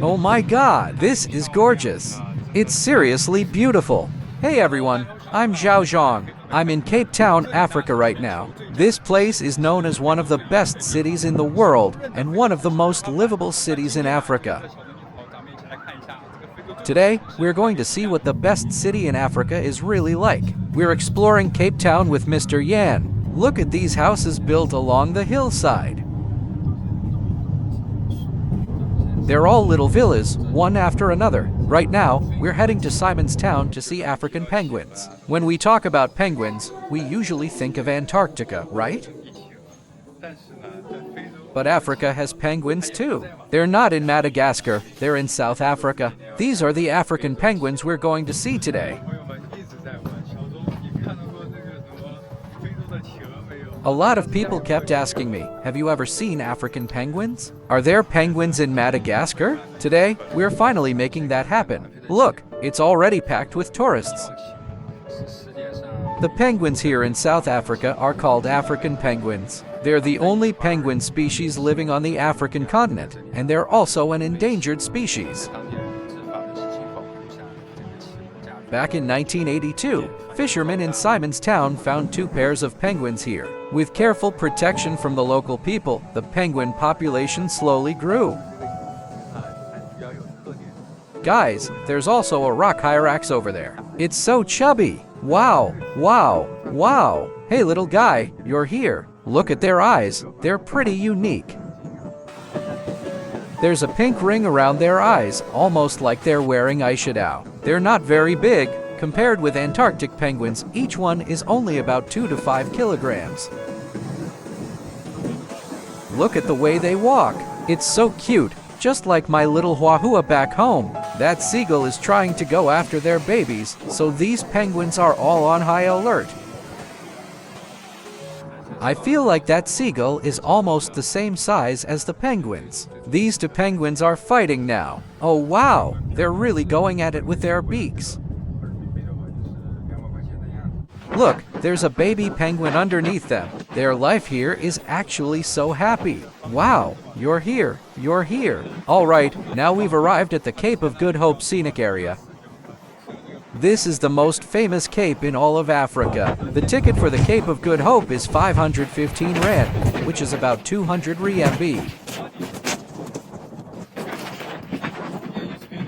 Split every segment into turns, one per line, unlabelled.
Oh my god, this is gorgeous. It's seriously beautiful. Hey everyone, I'm Zhao Zhang. I'm in Cape Town, Africa right now. This place is known as one of the best cities in the world and one of the most livable cities in Africa. Today, we're going to see what the best city in Africa is really like. We're exploring Cape Town with Mr. Yan. Look at these houses built along the hillside. They're all little villas, one after another. Right now, we're heading to Simon's Town to see African penguins. When we talk about penguins, we usually think of Antarctica, right? But Africa has penguins too. They're not in Madagascar, they're in South Africa. These are the African penguins we're going to see today. A lot of people kept asking me, have you ever seen African penguins? Are there penguins in Madagascar? Today, we're finally making that happen. Look, it's already packed with tourists. The penguins here in South Africa are called African penguins. They're the only penguin species living on the African continent, and they're also an endangered species. Back in 1982, fishermen in Simon's Town found 2 pairs of penguins here. With careful protection from the local people, the penguin population slowly grew. Guys, there's also a rock hyrax over there. It's so chubby. Wow, wow, wow. Hey little guy, you're here. Look at their eyes. They're pretty unique. There's a pink ring around their eyes, almost like they're wearing eyeshadow. They're not very big. Compared with Antarctic penguins, each one is only about 2 to 5 kilograms. Look at the way they walk. It's so cute, just like my little Huahua back home. That seagull is trying to go after their babies, so these penguins are all on high alert. I feel like that seagull is almost the same size as the penguins. These 2 penguins are fighting now. Oh wow, they're really going at it with their beaks. Look, there's a baby penguin underneath them. Their life here is actually so happy. Wow, you're here, you're here. All right, now we've arrived at the Cape of Good Hope scenic area. This is the most famous cape in all of Africa. The ticket for the Cape of Good Hope is 515 rand, which is about 200 RMB.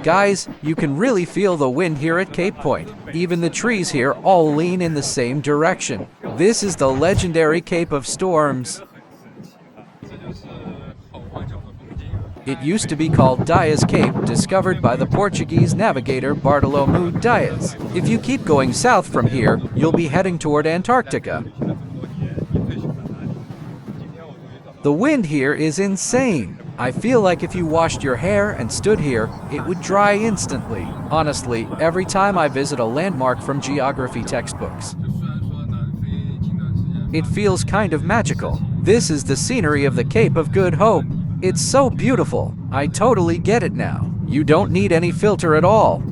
Guys, you can really feel the wind here at Cape Point. Even the trees here all lean in the same direction. This is the legendary Cape of Storms. It used to be called Dias Cape, discovered by the Portuguese navigator Bartolomeu Dias. If you keep going south from here, you'll be heading toward Antarctica. The wind here is insane. I feel like if you washed your hair and stood here, it would dry instantly. Honestly, every time I visit a landmark from geography textbooks, it feels kind of magical. This is the scenery of the Cape of Good Hope. It's so beautiful. I totally get it now. You don't need any filter at all.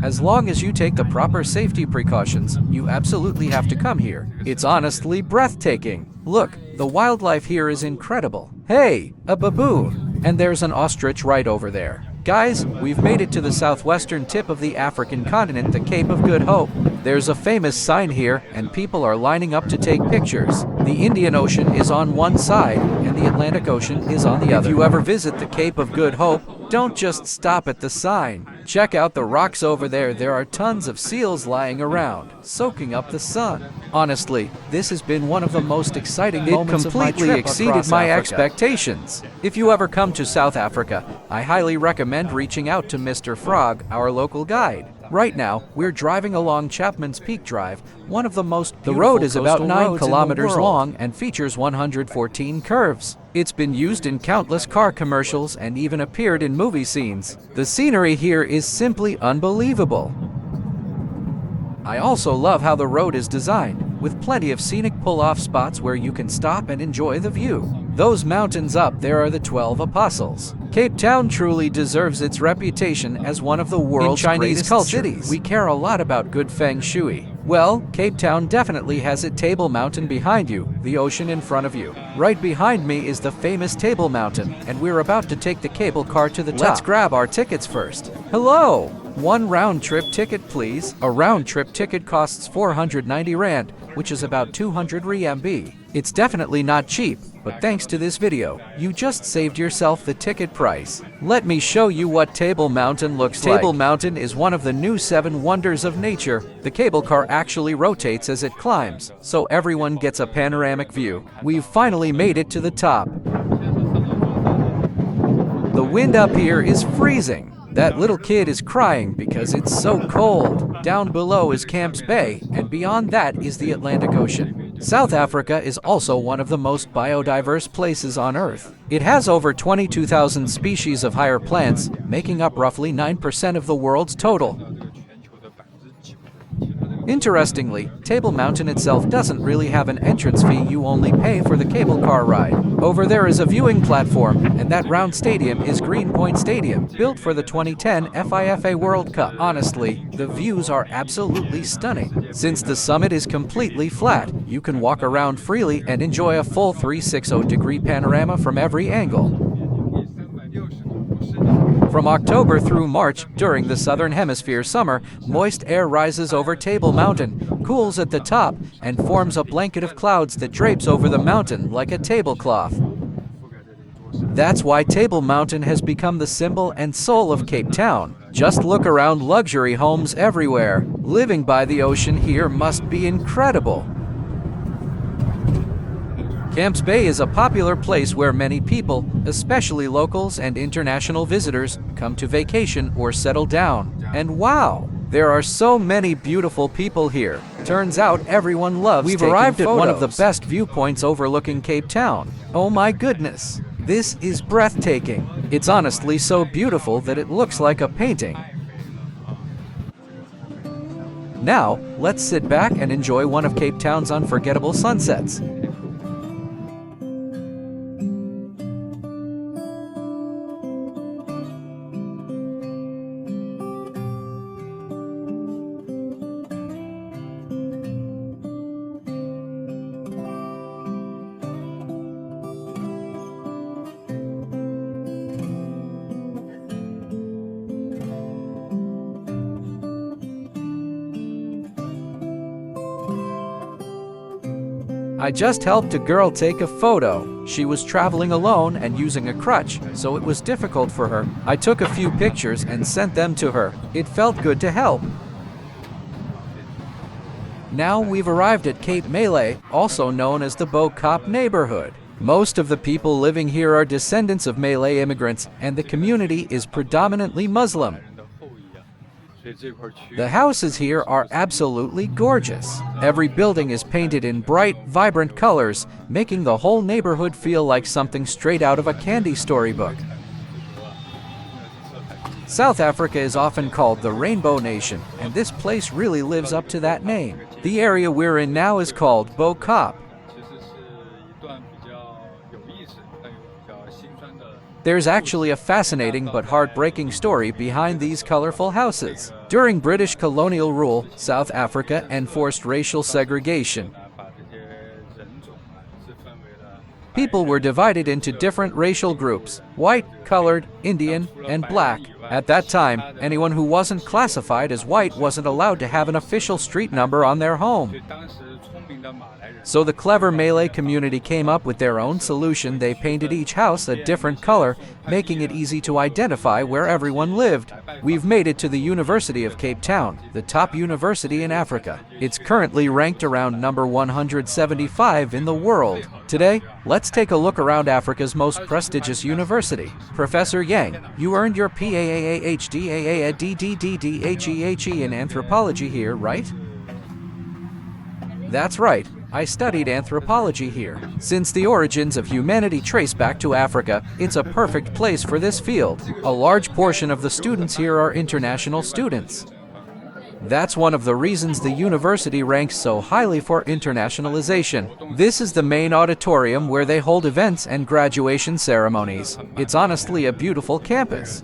As long as you take the proper safety precautions, you absolutely have to come here. It's honestly breathtaking. Look, the wildlife here is incredible. Hey, a baboon! And there's an ostrich right over there. Guys, we've made it to the southwestern tip of the African continent, the Cape of Good Hope. There's a famous sign here, and people are lining up to take pictures. The Indian Ocean is on one side, and the Atlantic Ocean is on the other. If you ever visit the Cape of Good Hope, don't just stop at the sign. Check out the rocks over there. There are tons of seals lying around, soaking up the sun. Honestly, this has been one of the most exciting moments of my trip. It completely exceeded my expectations. If you ever come to South Africa, I highly recommend reaching out to Mr. Frog, our local guide. Right now, we're driving along Chapman's Peak Drive, one of the most beautiful. The road is about 9 kilometers long and features 114 curves. It's been used in countless car commercials and even appeared in movie scenes. The scenery here is simply unbelievable. I also love how the road is designed, with plenty of scenic pull-off spots where you can stop and enjoy the view. Those mountains up there are the 12 Apostles. Cape Town truly deserves its reputation as one of the world's greatest cities. We care a lot about good feng shui. Well, Cape Town definitely has it. Table Mountain behind you, the ocean in front of you. Right behind me is the famous Table Mountain, and we're about to take the cable car to the top. Let's grab our tickets first. Hello! One round-trip ticket, please. A round-trip ticket costs 490 Rand, which is about 200 RMB. It's definitely not cheap, but thanks to this video, you just saved yourself the ticket price. Let me show you what Table Mountain looks like. Table Mountain is one of the new 7 wonders of nature. The cable car actually rotates as it climbs, so everyone gets a panoramic view. We've finally made it to the top. The wind up here is freezing. That little kid is crying because it's so cold. Down below is Camps Bay, and beyond that is the Atlantic Ocean. South Africa is also one of the most biodiverse places on Earth. It has over 22,000 species of higher plants, making up roughly 9% of the world's total. Interestingly, Table Mountain itself doesn't really have an entrance fee. You only pay for the cable car ride. Over there is a viewing platform, and that round stadium is Greenpoint Stadium, built for the 2010 FIFA World Cup. Honestly, the views are absolutely stunning. Since the summit is completely flat, you can walk around freely and enjoy a full 360-degree panorama from every angle. From October through March, during the Southern Hemisphere summer, moist air rises over Table Mountain, cools at the top, and forms a blanket of clouds that drapes over the mountain like a tablecloth. That's why Table Mountain has become the symbol and soul of Cape Town. Just look around, luxury homes everywhere. Living by the ocean here must be incredible. Camps Bay is a popular place where many people, especially locals and international visitors, come to vacation or settle down. And wow, there are so many beautiful people here. Turns out everyone loves taking photos. We've arrived at one of the best viewpoints overlooking Cape Town. Oh my goodness, this is breathtaking. It's honestly so beautiful that it looks like a painting. Now, let's sit back and enjoy one of Cape Town's unforgettable sunsets. I just helped a girl take a photo. She was traveling alone and using a crutch, so it was difficult for her. I took a few pictures and sent them to her. It felt good to help. Now we've arrived at Cape Malay, also known as the Bo Kaap neighborhood. Most of the people living here are descendants of Malay immigrants, and the community is predominantly Muslim. The houses here are absolutely gorgeous. Every building is painted in bright, vibrant colors, making the whole neighborhood feel like something straight out of a candy storybook. South Africa is often called the Rainbow Nation, and this place really lives up to that name. The area we're in now is called Bo Kaap. There's actually a fascinating but heartbreaking story behind these colorful houses. During British colonial rule, South Africa enforced racial segregation. People were divided into different racial groups: white, colored, Indian, and black. At that time, anyone who wasn't classified as white wasn't allowed to have an official street number on their home. So the clever Malay community came up with their own solution. They painted each house a different color, making it easy to identify where everyone lived. We've made it to the University of Cape Town, the top university in Africa. It's currently ranked around number 175 in the world. Today, let's take a look around Africa's most prestigious university. Professor Yang, you earned your PAAHDAADDDDHEHE in anthropology here, right? That's right. I studied anthropology here. Since the origins of humanity trace back to Africa, it's a perfect place for this field. A large portion of the students here are international students. That's one of the reasons the university ranks so highly for internationalization. This is the main auditorium where they hold events and graduation ceremonies. It's honestly a beautiful campus.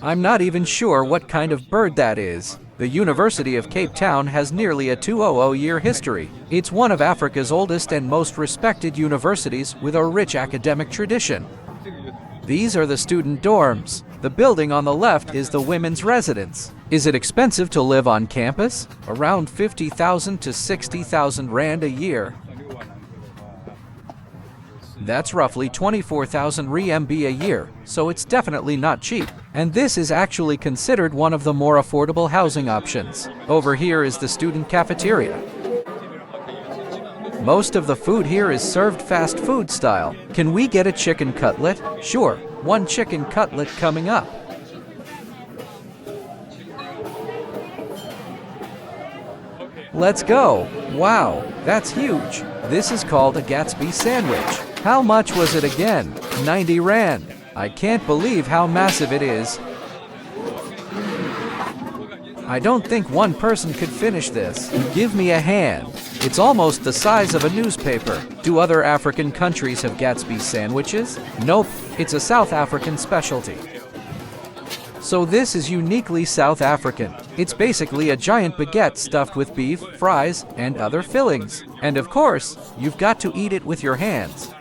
I'm not even sure what kind of bird that is. The University of Cape Town has nearly a 200-year history. It's one of Africa's oldest and most respected universities with a rich academic tradition. These are the student dorms. The building on the left is the women's residence. Is it expensive to live on campus? Around 50,000 to 60,000 rand a year. That's roughly 24,000 RMB a year, so it's definitely not cheap. And this is actually considered one of the more affordable housing options. Over here is the student cafeteria. Most of the food here is served fast food style. Can we get a chicken cutlet? Sure, one chicken cutlet coming up. Let's go. Wow, that's huge. This is called a Gatsby sandwich. How much was it again? 90 rand. I can't believe how massive it is. I don't think one person could finish this. Give me a hand. It's almost the size of a newspaper. Do other African countries have Gatsby sandwiches? Nope, it's a South African specialty. So this is uniquely South African. It's basically a giant baguette stuffed with beef, fries, and other fillings. And of course, you've got to eat it with your hands.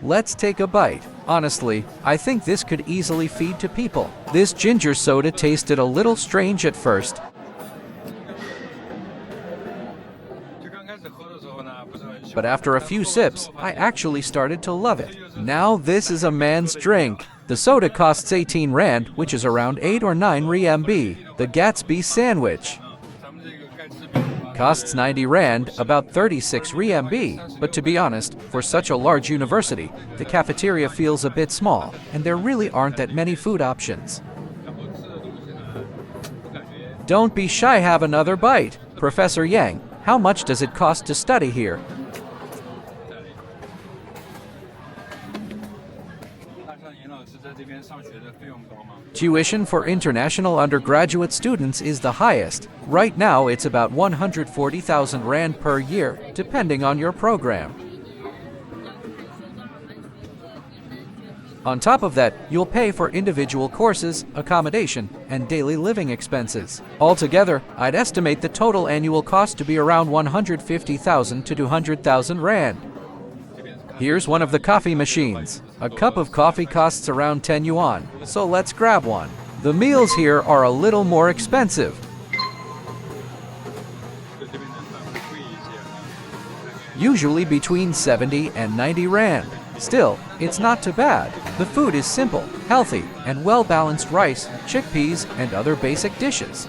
Let's take a bite. Honestly, I think this could easily feed two people. This ginger soda tasted a little strange at first. But after a few sips, I actually started to love it. Now this is a man's drink. The soda costs 18 rand, which is around 8 or 9 RMB. The Gatsby sandwich costs 90 rand, about 36 RMB. But to be honest, for such a large university, the cafeteria feels a bit small, and there really aren't that many food options. Don't be shy, have another bite. Professor Yang, how much does it cost to study here? Tuition for international undergraduate students is the highest. Right now it's about 140,000 rand per year, depending on your program. On top of that, you'll pay for individual courses, accommodation, and daily living expenses. Altogether, I'd estimate the total annual cost to be around 150,000 to 200,000 rand. Here's one of the coffee machines. A cup of coffee costs around 10 yuan, so let's grab one. The meals here are a little more expensive. Usually between 70 and 90 rand. Still, it's not too bad. The food is simple, healthy, and well-balanced rice, chickpeas, and other basic dishes.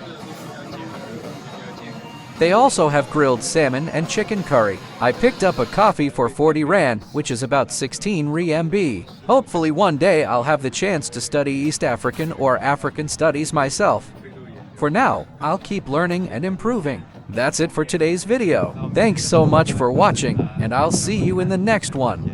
They also have grilled salmon and chicken curry. I picked up a coffee for 40 rand, which is about 16 RMB. Hopefully one day I'll have the chance to study East African or African studies myself. For now, I'll keep learning and improving. That's it for today's video. Thanks so much for watching, and I'll see you in the next one.